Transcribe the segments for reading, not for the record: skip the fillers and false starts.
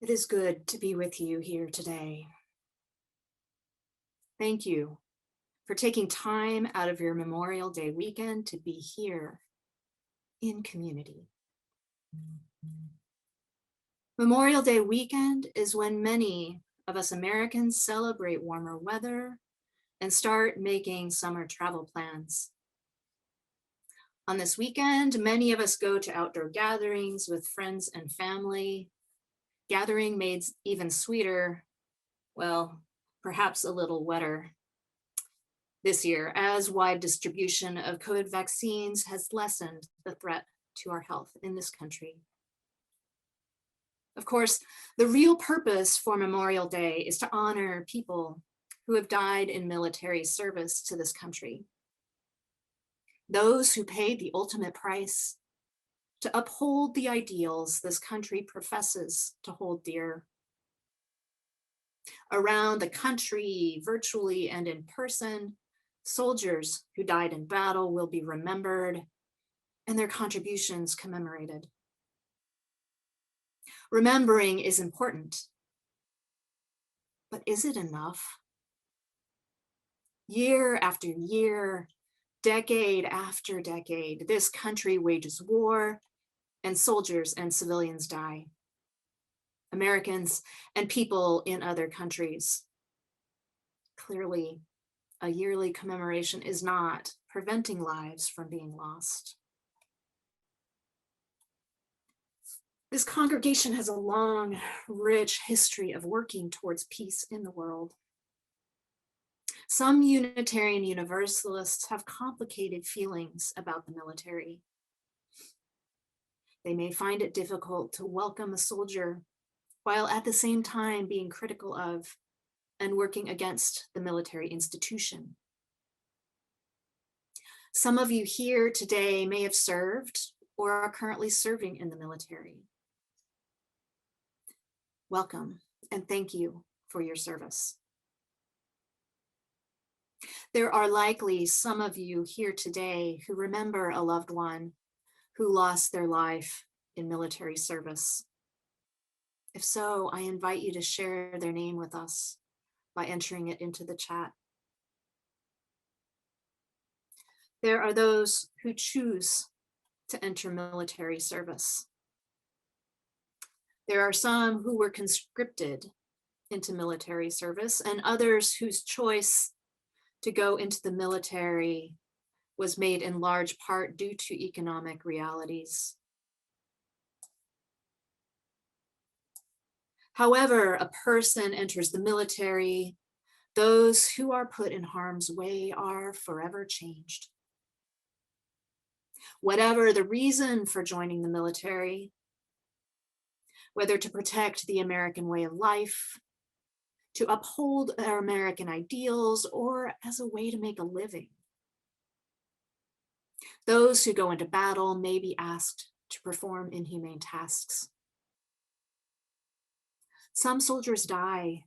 It is good to be with you here today. Thank you for taking time out of your Memorial Day weekend to be here in community. Memorial Day weekend is when many of us Americans celebrate warmer weather and start making summer travel plans. On this weekend, many of us go to outdoor gatherings with friends and family. Gathering made even sweeter, well, perhaps a little wetter this year, as wide distribution of COVID vaccines has lessened the threat to our health in this country. Of course, the real purpose for Memorial Day is to honor people who have died in military service to this country. Those who paid the ultimate price to uphold the ideals this country professes to hold dear. Around the country, virtually and in person, soldiers who died in battle will be remembered and their contributions commemorated. Remembering is important, but is it enough? Year after year, decade after decade, this country wages war and soldiers and civilians die. Americans and people in other countries. Clearly, a yearly commemoration is not preventing lives from being lost. This congregation has a long, rich history of working towards peace in the world. Some Unitarian Universalists have complicated feelings about the military. They may find it difficult to welcome a soldier while at the same time being critical of and working against the military institution. Some of you here today may have served or are currently serving in the military. Welcome and thank you for your service. There are likely some of you here today who remember a loved one who lost their life in military service. If so, I invite you to share their name with us by entering it into the chat. There are those who choose to enter military service. There are some who were conscripted into military service and others whose choice to go into the military was made in large part due to economic realities. However a person enters the military, those who are put in harm's way are forever changed. Whatever the reason for joining the military, whether to protect the American way of life, to uphold our American ideals, or as a way to make a living. Those who go into battle may be asked to perform inhumane tasks. Some soldiers die,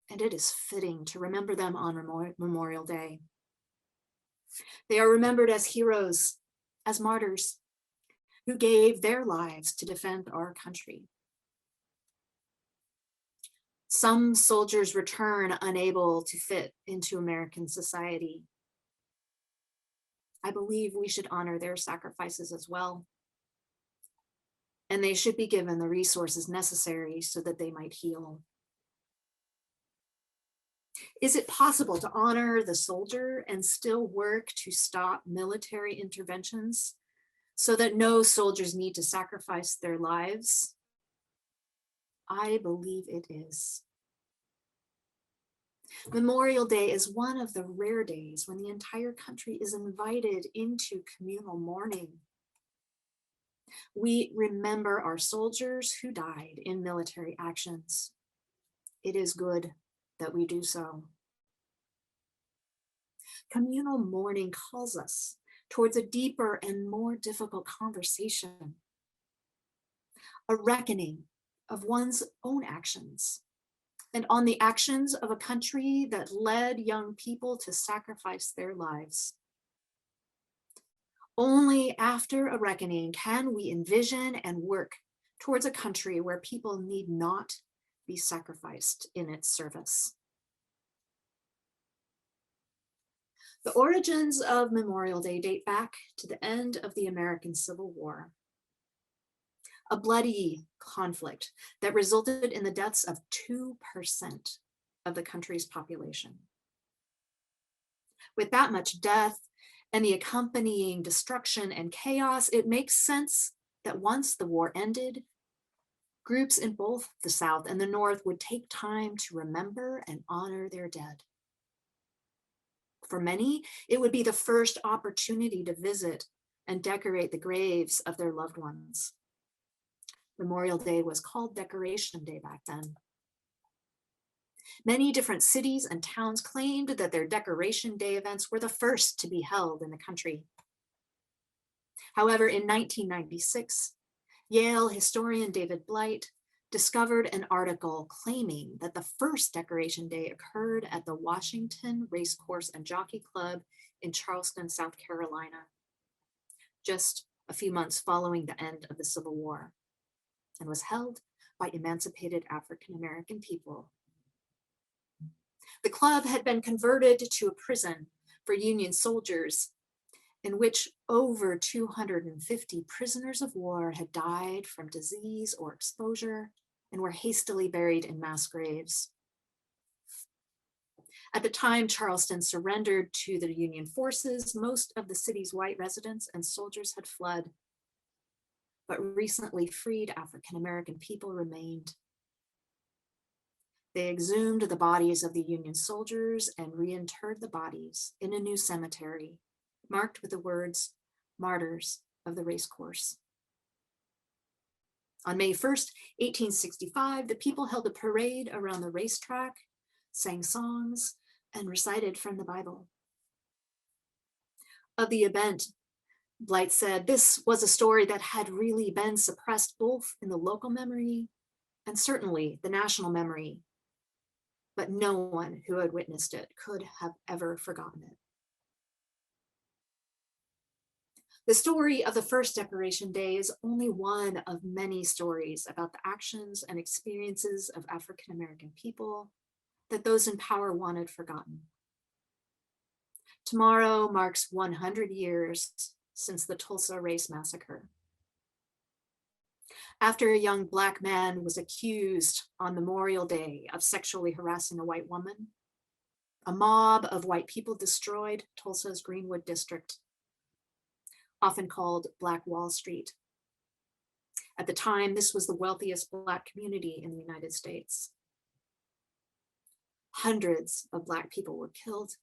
and it is fitting to remember them on Memorial Day. They are remembered as heroes, as martyrs, who gave their lives to defend our country. Some soldiers return unable to fit into American society. I believe we should honor their sacrifices as well. And they should be given the resources necessary so that they might heal. Is it possible to honor the soldier and still work to stop military interventions so that no soldiers need to sacrifice their lives? I believe it is. Memorial Day is one of the rare days when the entire country is invited into communal mourning. We remember our soldiers who died in military actions. It is good that we do so. Communal mourning calls us towards a deeper and more difficult conversation, a reckoning of one's own actions and on the actions of a country that led young people to sacrifice their lives. Only after a reckoning can we envision and work towards a country where people need not be sacrificed in its service. The origins of Memorial Day date back to the end of the American Civil War, a bloody conflict that resulted in the deaths of 2% of the country's population. With that much death and the accompanying destruction and chaos, it makes sense that once the war ended, groups in both the South and the North would take time to remember and honor their dead. For many, it would be the first opportunity to visit and decorate the graves of their loved ones. Memorial Day was called Decoration Day back then. Many different cities and towns claimed that their Decoration Day events were the first to be held in the country. However, in 1996, Yale historian David Blight discovered an article claiming that the first Decoration Day occurred at the Washington Racecourse and Jockey Club in Charleston, South Carolina, just a few months following the end of the Civil War, and was held by emancipated African American people. The club had been converted to a prison for Union soldiers, in which over 250 prisoners of war had died from disease or exposure and were hastily buried in mass graves. At the time Charleston surrendered to the Union forces, most of the city's white residents and soldiers had fled, but recently freed African American people remained. They exhumed the bodies of the Union soldiers and reinterred the bodies in a new cemetery, marked with the words, "Martyrs of the Racecourse." On May 1st, 1865, the people held a parade around the racetrack, sang songs, and recited from the Bible. Of the event, Blight said, "This was a story that had really been suppressed both in the local memory and certainly the national memory, but no one who had witnessed it could have ever forgotten it." The story of the first Decoration Day is only one of many stories about the actions and experiences of African American people that those in power wanted forgotten. Tomorrow marks 100 years since the Tulsa race massacre. After a young Black man was accused on Memorial Day of sexually harassing a white woman, a mob of white people destroyed Tulsa's Greenwood district, often called Black Wall Street. At the time, this was the wealthiest Black community in the United States. Hundreds of Black people were killed.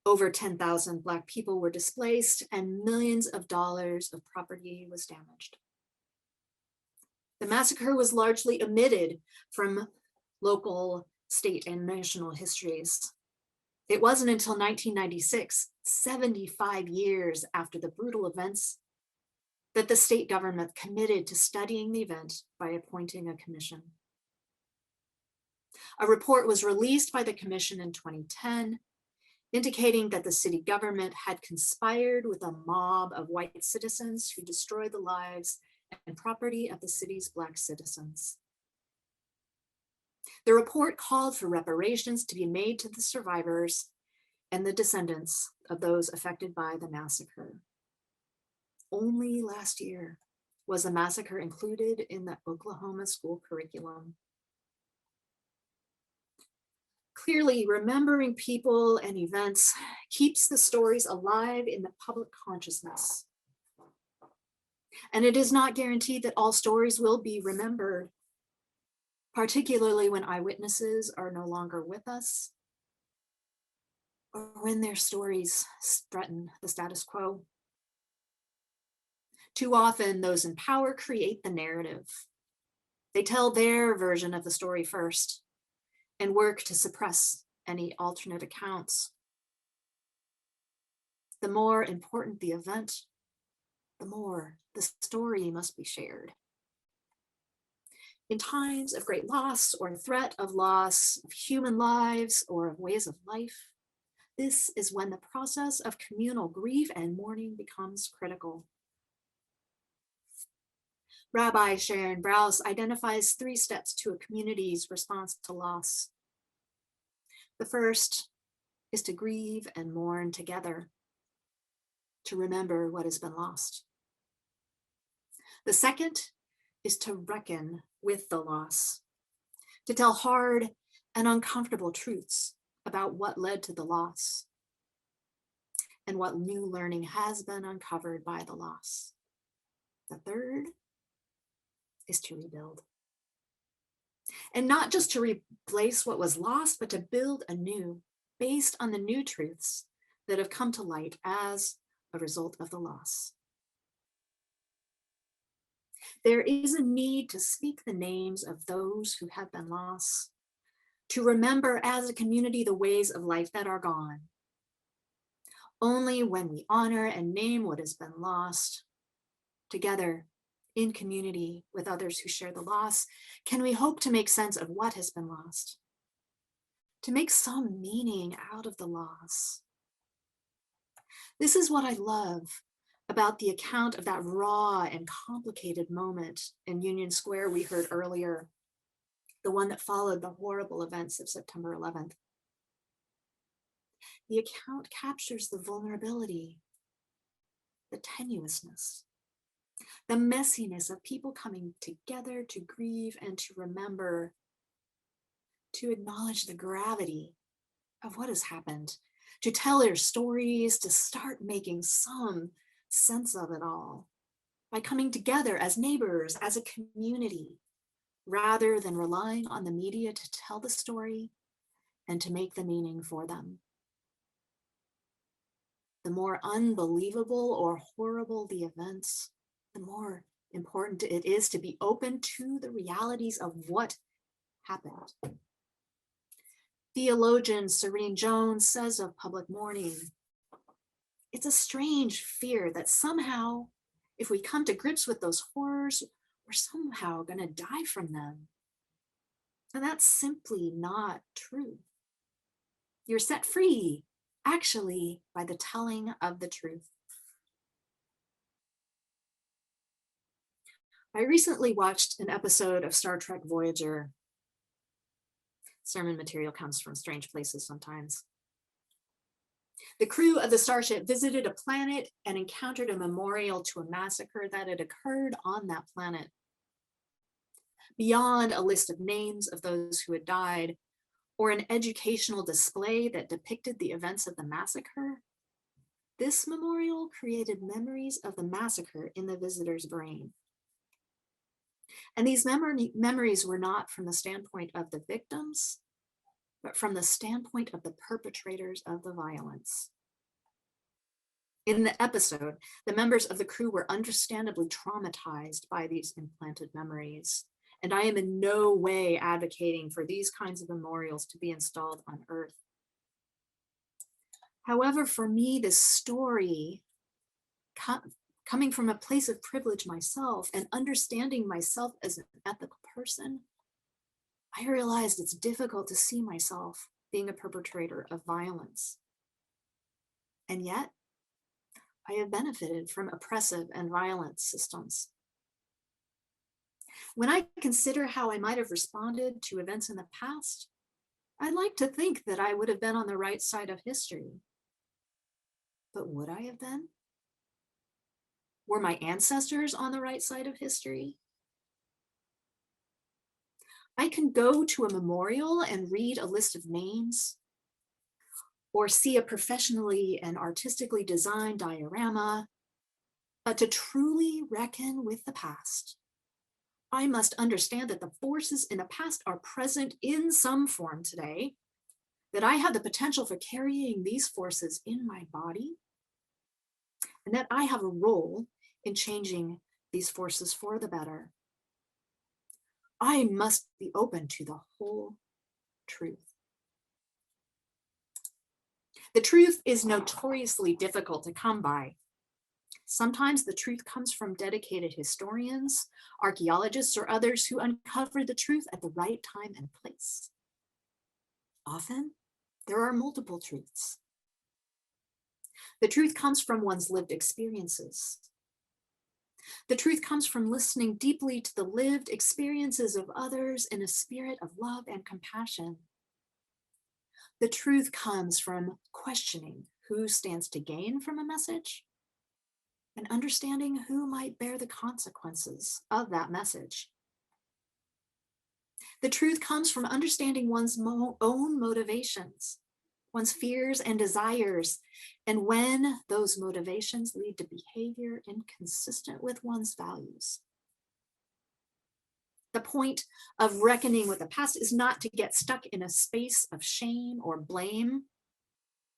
Over 10,000 Black people were displaced, and millions of dollars of property was damaged. The massacre was largely omitted from local, state, and national histories. It wasn't until 1996, 75 years after the brutal events, that the state government committed to studying the event by appointing a commission. A report was released by the commission in 2010, indicating that the city government had conspired with a mob of white citizens who destroyed the lives and property of the city's Black citizens. The report called for reparations to be made to the survivors and the descendants of those affected by the massacre. Only last year was the massacre included in the Oklahoma school curriculum. Clearly, remembering people and events keeps the stories alive in the public consciousness. And it is not guaranteed that all stories will be remembered, particularly when eyewitnesses are no longer with us, or when their stories threaten the status quo. Too often, those in power create the narrative. They tell their version of the story first and work to suppress any alternate accounts. The more important the event, the more the story must be shared. In times of great loss or threat of loss of human lives or of ways of life, this is when the process of communal grief and mourning becomes critical. Rabbi Sharon Brous identifies 3 steps to a community's response to loss. The first is to grieve and mourn together, to remember what has been lost. The second is to reckon with the loss, to tell hard and uncomfortable truths about what led to the loss and what new learning has been uncovered by the loss. The third is to rebuild. And not just to replace what was lost, but to build anew, based on the new truths that have come to light as a result of the loss. There is a need to speak the names of those who have been lost, to remember as a community the ways of life that are gone. Only when we honor and name what has been lost, together in community with others who share the loss, can we hope to make sense of what has been lost, to make some meaning out of the loss. This is what I love about the account of that raw and complicated moment in Union Square we heard earlier, the one that followed the horrible events of September 11th. The account captures the vulnerability, the tenuousness, the messiness of people coming together to grieve and to remember, to acknowledge the gravity of what has happened, to tell their stories, to start making some sense of it all by coming together as neighbors, as a community, rather than relying on the media to tell the story and to make the meaning for them. The more unbelievable or horrible the events, the more important it is to be open to the realities of what happened. Theologian Serene Jones says of public mourning, it's a strange fear that somehow, if we come to grips with those horrors, we're somehow going to die from them. And that's simply not true. You're set free, actually, by the telling of the truth. I recently watched an episode of Star Trek Voyager. Sermon material comes from strange places sometimes. The crew of the starship visited a planet and encountered a memorial to a massacre that had occurred on that planet. Beyond a list of names of those who had died, or an educational display that depicted the events of the massacre, this memorial created memories of the massacre in the visitor's brain. And these memories were not from the standpoint of the victims, but from the standpoint of the perpetrators of the violence. In the episode, the members of the crew were understandably traumatized by these implanted memories. And I am in no way advocating for these kinds of memorials to be installed on Earth. However, for me, this story, coming from a place of privilege myself and understanding myself as an ethical person, I realized it's difficult to see myself being a perpetrator of violence. And yet, I have benefited from oppressive and violent systems. When I consider how I might have responded to events in the past, I like to think that I would have been on the right side of history. But would I have been? Were my ancestors on the right side of history? I can go to a memorial and read a list of names, or see a professionally and artistically designed diorama, but to truly reckon with the past, I must understand that the forces in the past are present in some form today, that I have the potential for carrying these forces in my body, and that I have a role in changing these forces for the better. I must be open to the whole truth. The truth is notoriously difficult to come by. Sometimes the truth comes from dedicated historians, archaeologists, or others who uncover the truth at the right time and place. Often, there are multiple truths. The truth comes from one's lived experiences. The truth comes from listening deeply to the lived experiences of others in a spirit of love and compassion. The truth comes from questioning who stands to gain from a message and understanding who might bear the consequences of that message. The truth comes from understanding one's own motivations, one's fears and desires, and when those motivations lead to behavior inconsistent with one's values. The point of reckoning with the past is not to get stuck in a space of shame or blame.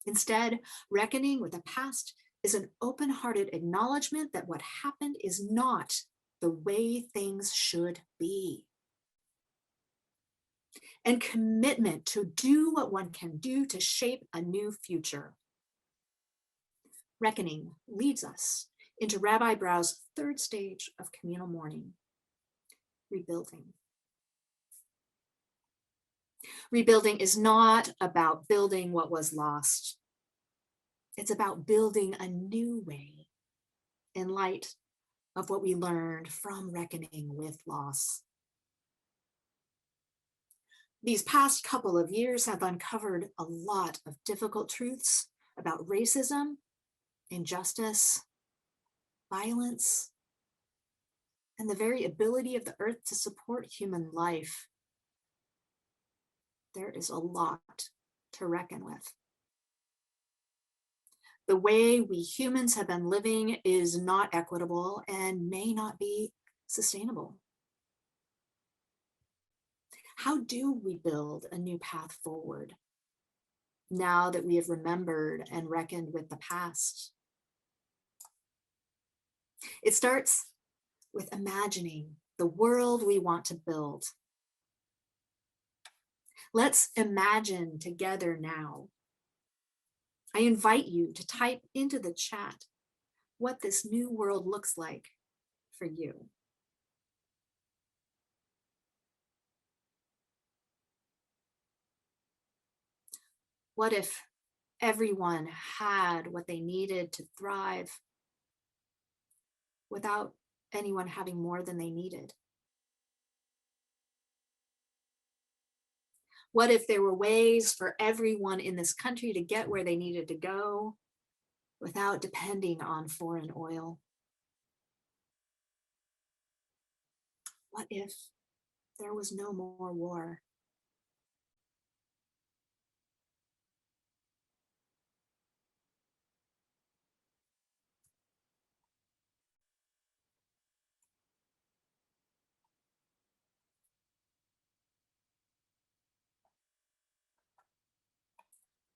Instead, reckoning with the past is an open-hearted acknowledgement that what happened is not the way things should be. And commitment to do what one can do to shape a new future. Reckoning leads us into Rabbi Brau's third stage of communal mourning, rebuilding. Rebuilding is not about building what was lost. It's about building a new way in light of what we learned from reckoning with loss. These past couple of years have uncovered a lot of difficult truths about racism, injustice, violence, and the very ability of the earth to support human life. There is a lot to reckon with. The way we humans have been living is not equitable and may not be sustainable. How do we build a new path forward now that we have remembered and reckoned with the past? It starts with imagining the world we want to build. Let's imagine together now. I invite you to type into the chat what this new world looks like for you. What if everyone had what they needed to thrive without anyone having more than they needed? What if there were ways for everyone in this country to get where they needed to go without depending on foreign oil? What if there was no more war?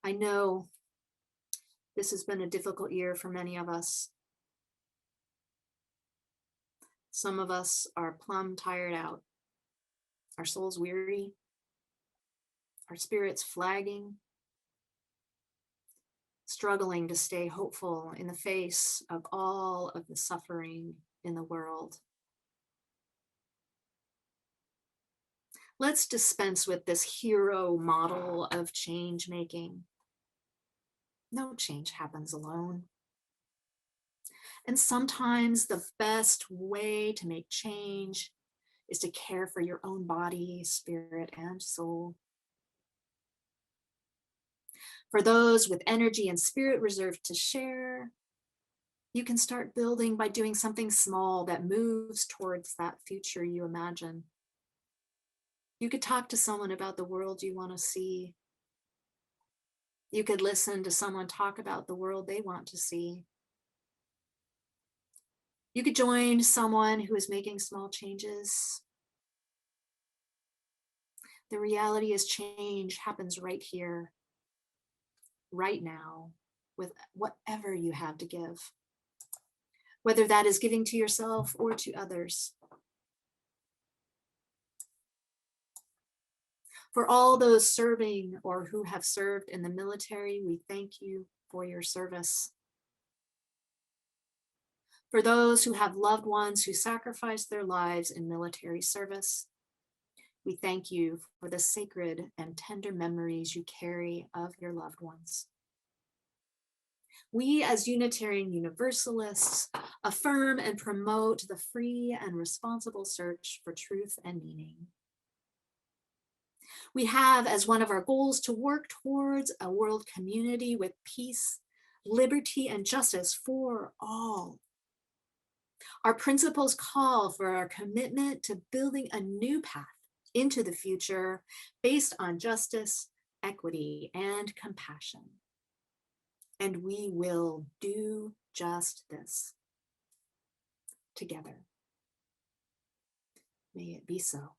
I know this has been a difficult year for many of us. Some of us are plumb tired out, our souls weary, our spirits flagging, struggling to stay hopeful in the face of all of the suffering in the world. Let's dispense with this hero model of change making. No change happens alone. And sometimes the best way to make change is to care for your own body, spirit, and soul. For those with energy and spirit reserved to share, you can start building by doing something small that moves towards that future you imagine. You could talk to someone about the world you want to see. You could listen to someone talk about the world they want to see. You could join someone who is making small changes. The reality is change happens right here, right now, with whatever you have to give, whether that is giving to yourself or to others. For all those serving or who have served in the military, we thank you for your service. For those who have loved ones who sacrificed their lives in military service, we thank you for the sacred and tender memories you carry of your loved ones. We, as Unitarian Universalists, affirm and promote the free and responsible search for truth and meaning. We have as one of our goals to work towards a world community with peace, liberty, and justice for all. Our principles call for our commitment to building a new path into the future based on justice, equity, and compassion. And we will do just this together. May it be so.